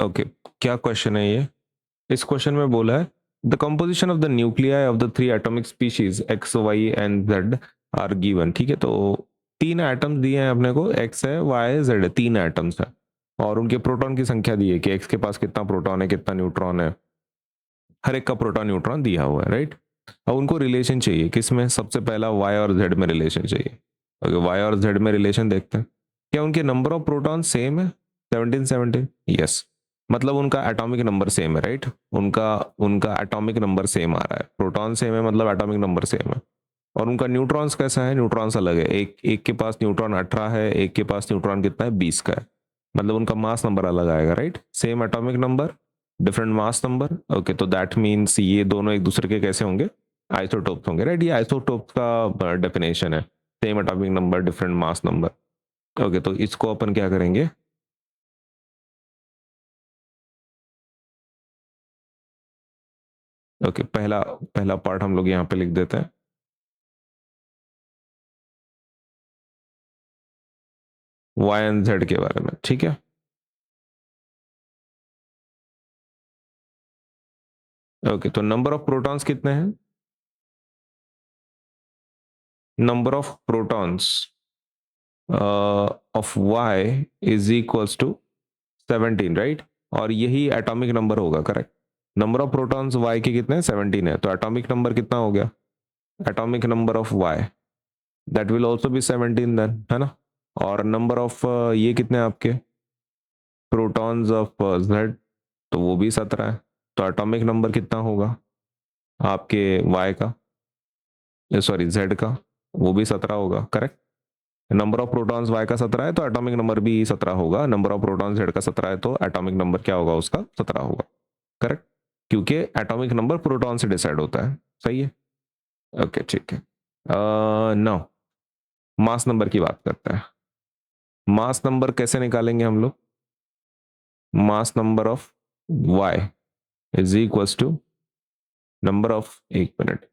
Okay, क्या question है ये? इस क्वेश्चन में बोला है the composition of the nuclei of the 3 atomic species X Y and Z are given. ठीक है, तो 3 एटम्स दिए हैं अपने को, एक्स है, वाई है, जेड है, 3 एटम्स है और उनके प्रोटॉन की संख्या दी है कि एक्स के पास कितना प्रोटॉन है, कितना न्यूट्रॉन है, हर एक का प्रोटॉन न्यूट्रॉन दिया हुआ है, राइट। अब उनको रिलेशन चाहिए, किसमें? सबसे पहला वाई और जेड में रिलेशन चाहिए। ओके, वाई और जेड में रिलेशन देखते हैं। क्या उनके नंबर ऑफ प्रोटॉन सेम है? 17 17, यस। मतलब उनका एटॉमिक नंबर सेम है, राइट। उनका उनका एटॉमिक नंबर सेम आ रहा है, प्रोटॉन सेम है मतलब एटॉमिक नंबर सेम है। और उनका न्यूट्रॉन्स कैसा है? न्यूट्रॉन्स अलग है, एक एक के पास न्यूट्रॉन 18 है, एक के पास न्यूट्रॉन कितना है? 20 का है। मतलब उनका मास नंबर अलग आएगा, right. Same atomic number, different mass number. Okay, तो दैट मीन्स ये दोनों एक दूसरे के कैसे होंगे? आइसोटोप्स होंगे, राइट। ये आइसोटोप्स का डेफिनेशन है, same atomic number, different mass number. Okay, तो इसको अपन क्या करेंगे? ओके, पहला पहला पार्ट हम लोग यहाँ पे लिख देते हैं। वाई एंड जेड के बारे में, ठीक है। ओके, तो नंबर ऑफ प्रोटॉन्स कितने हैं? Number of protons of y is equals to 17, right. और यही एटॉमिक नंबर होगा, correct. Number of protons y के कितने हैं? 17 है, तो एटॉमिक नंबर कितना हो गया? Atomic number of y that will also be 17 then, है ना। और नंबर ऑफ ये कितने हैं आपके प्रोटॉन्स ऑफ z? तो वो भी 17 है, तो एटॉमिक नंबर कितना होगा आपके y का, सॉरी z का? वो भी 17 होगा, correct. Number of protons y का 17 है तो एटॉमिक नंबर भी 17 होगा। नंबर ऑफ प्रोटॉन्स z का 17 है तो एटॉमिक नंबर क्या होगा उसका? 17 होगा, करेक्ट। क्योंकि एटॉमिक नंबर प्रोटॉन से डिसाइड होता है, सही है। ओके, ठीक है। नो, मास नंबर की बात करते हैं। मास नंबर कैसे निकालेंगे हम लोग? Mass number of y is equals to number of, एक मिनट,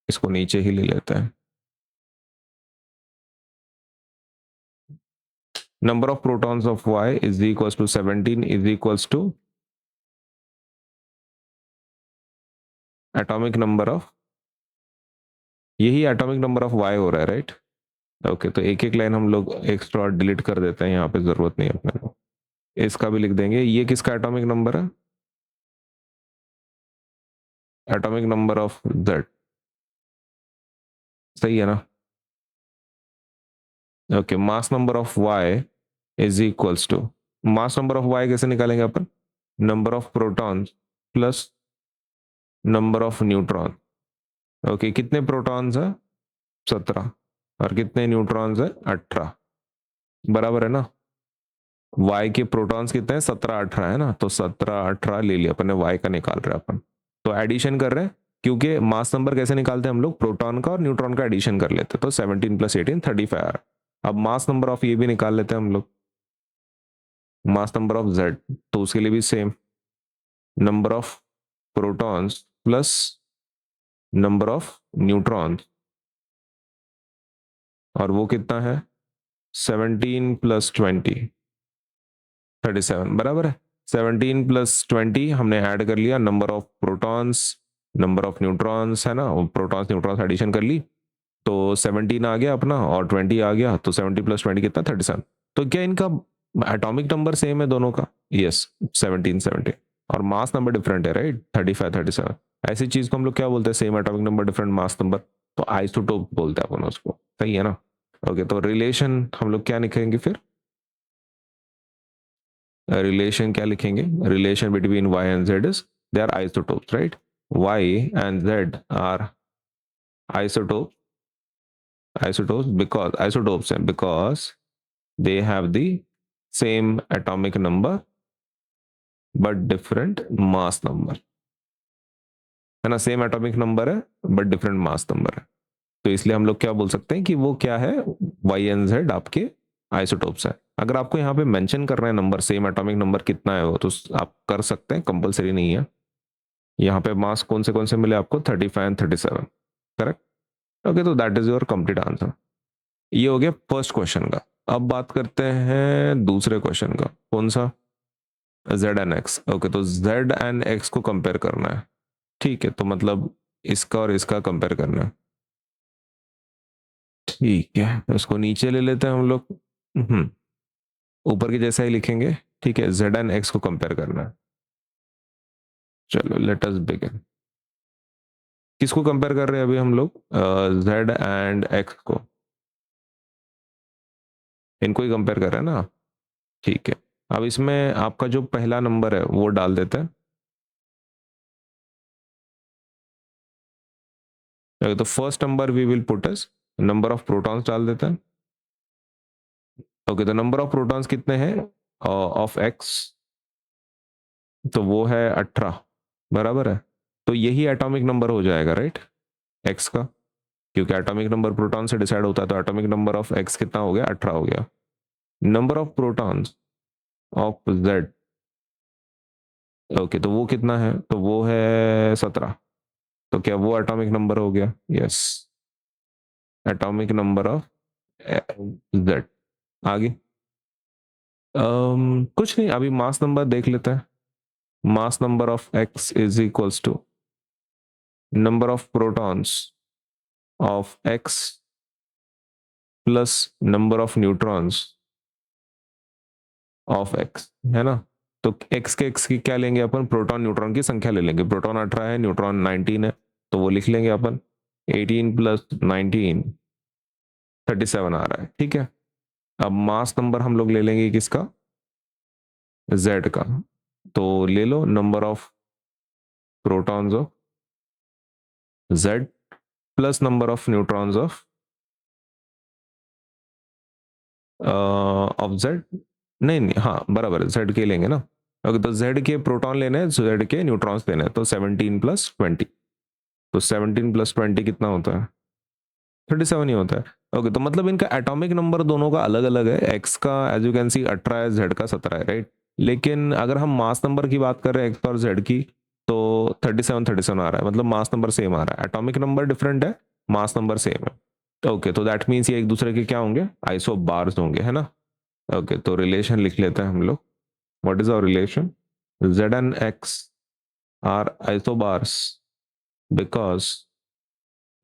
इसको नीचे ही ले लेते हैं। Number of protons of y is equals to 17 is equals to atomic number of, यही एटॉमिक नंबर ऑफ y हो रहा है, राइट। ओके, तो एक एक लाइन हम लोग एक्स्ट्रा डिलीट कर देते हैं, यहाँ पे जरूरत नहीं है अपने को। इसका भी लिख देंगे। ये किसका एटॉमिक नंबर है? एटॉमिक नंबर ऑफ z, सही है ना। Okay, mass number of y is equals to, mass number of y कैसे निकालेंगे अपन? Number of protons plus number of neutron. Okay, कितने प्रोटॉन्स है? 17। और कितने न्यूट्रॉन्स है? 18, बराबर है ना। y के प्रोटॉन्स कितने हैं? 17 18 है ना, तो 17 18 ले लिया अपन ने, y का निकाल रहे हैं अपन। तो एडिशन कर रहे हैं, क्योंकि मास नंबर कैसे निकालते हैं हम लोग? प्रोटॉन का और न्यूट्रॉन का एडिशन कर लेते हैं, तो 17 प्लस 18 35 आ रहा। अब मास नंबर ऑफ ये भी निकाल लेते हैं हम लोग, मास नंबर ऑफ z, तो उसके लिए भी same, number of protons plus number of neutron, और वो कितना है? 17 प्लस 20 37, बराबर है। 17 प्लस 20 हमने ऐड कर लिया, number of protons number of neutrons है ना, प्रोटॉन्स न्यूट्रॉन्स एडिशन कर ली, तो 17 आ गया अपना और 20 आ गया, तो 70 प्लस 20 कितना? 37। तो क्या इनका एटॉमिक नंबर सेम है दोनों का? यस, 17 17। और मास नंबर डिफरेंट है, राइट, 35 37। ऐसी चीज को हम लोग क्या बोलते हैं? Same atomic number different mass number, तो आइसोटोप बोलते हैं अपन उसको, सही है ना। ओके, तो रिलेशन हम लोग क्या लिखेंगे फिर? रिलेशन क्या लिखेंगे? Relation between y and z is they are isotopes, right. y and z are isotopes, isotopes हैं because they have the same atomic number but different mass number, है ना। सेम एटॉमिक नंबर है but different mass number है, तो इसलिए हम लोग क्या बोल सकते हैं कि वो क्या है? वाई एंड जेड आपके आइसोटोप्स है। अगर आपको यहाँ पे मेंशन करना है नंबर, सेम एटॉमिक नंबर कितना है वो, तो आप कर सकते हैं, कंपलसरी नहीं है। यहाँ पे मास कौन से मिले आपको? 35 एंड 37, करेक्ट। ओके, तो that is your complete answer. ये हो गया फर्स्ट क्वेश्चन का। अब बात करते हैं दूसरे क्वेश्चन का। कौन सा? जेड एंड एक्स, ओके, तो जेड एंड एक्स को कंपेयर करना है, ठीक है, तो मतलब इसका और इसका कंपेयर करना है, ठीक है, तो इसको नीचे ले लेते हैं हम लोग। ऊपर के जैसा ही लिखेंगे, ठीक है, जेड एंड एक्स को कंपेयर करना है। चलो लेट अस बिगिन। किसको कंपेयर कर रहे हैं अभी हम लोग? जेड एंड एक्स को, इनको ही कंपेयर कर रहे हैं ना, ठीक है। अब इसमें आपका जो पहला नंबर है वो डाल देते हैं। तो first number we will put as number of protons डाल देते हैं। ओके, तो नंबर ऑफ प्रोटॉन्स कितने हैं ऑफ एक्स? तो वो है 18, बराबर है। तो यही एटॉमिक नंबर हो जाएगा, राइट, एक्स का, क्योंकि एटॉमिक नंबर प्रोटॉन से डिसाइड होता है, तो एटॉमिक नंबर ऑफ एक्स कितना हो गया? 18 हो गया। Number of protons of Z, okay, तो वो कितना है? तो वो है 17। तो क्या वो एटॉमिक नंबर हो गया? Yes, atomic number of Z. आगे कुछ नहीं, अभी मास नंबर देख लेते हैं। Mass number of X is equals to number of protons of X plus number of neutrons of X, है ना। तो एक्स के एक्स की क्या लेंगे अपन? प्रोटॉन न्यूट्रॉन की संख्या ले लेंगे। प्रोटॉन 18 है, न्यूट्रॉन 19 है, तो वो लिख लेंगे अपन 18 प्लस 19, 37 आ रहा है, ठीक है। अब मास नंबर हम लोग ले लेंगे किसका? जेड का। तो ले लो number of protons of Z plus number of neutrons of Z. नहीं नहीं, हाँ बराबर है, जेड के लेंगे ना। ओके, तो जेड के प्रोटॉन लेने हैं, जेड के न्यूट्रॉन्स लेने हैं, तो 17 प्लस 20, तो 17 प्लस 20 कितना होता है? 37 ही होता है। ओके, तो मतलब इनका एटॉमिक नंबर दोनों का अलग अलग है, एक्स का एज यू कैन सी 18 है, जेड का 17 है, राइट। लेकिन अगर हम मास नंबर की बात कर रहे हैं एक्स और जेड की, तो 37 आ रहा है, मतलब मास नंबर सेम आ रहा है, एटॉमिक नंबर डिफरेंट है, मास नंबर सेम है। ओके, तो दैट मीन्स ये एक दूसरे के क्या होंगे? आइसो बार्स होंगे, है ना। ओके, तो रिलेशन लिख लेते हैं हम लोग। What is our relation? Z and X are isobars because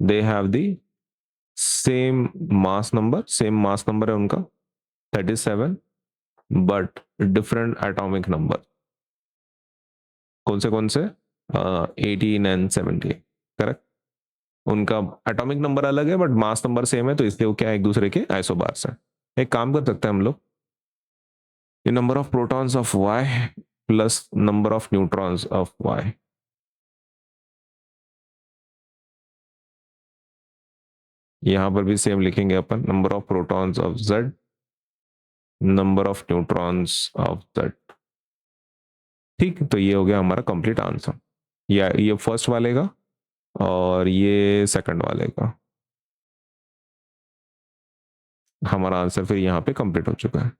they have the same mass number है उनका 37, बट डिफरेंट एटॉमिक नंबर। कौन से? 18 एंड 17, करेक्ट। उनका एटॉमिक नंबर अलग है बट मास नंबर सेम है, तो इसलिए वो क्या है? एक दूसरे के आइसोबार्स हैं। एक काम कर सकते हैं हम लोग, ये number of protons of Y plus number of neutrons of Y, यहां पर भी सेम लिखेंगे अपन, number of protons of Z, number of neutrons of Z. ठीक, तो ये हो गया हमारा कंप्लीट आंसर, या ये फर्स्ट वाले का और ये सेकंड वाले का। हमारा आंसर फिर यहाँ पे कंप्लीट हो चुका है।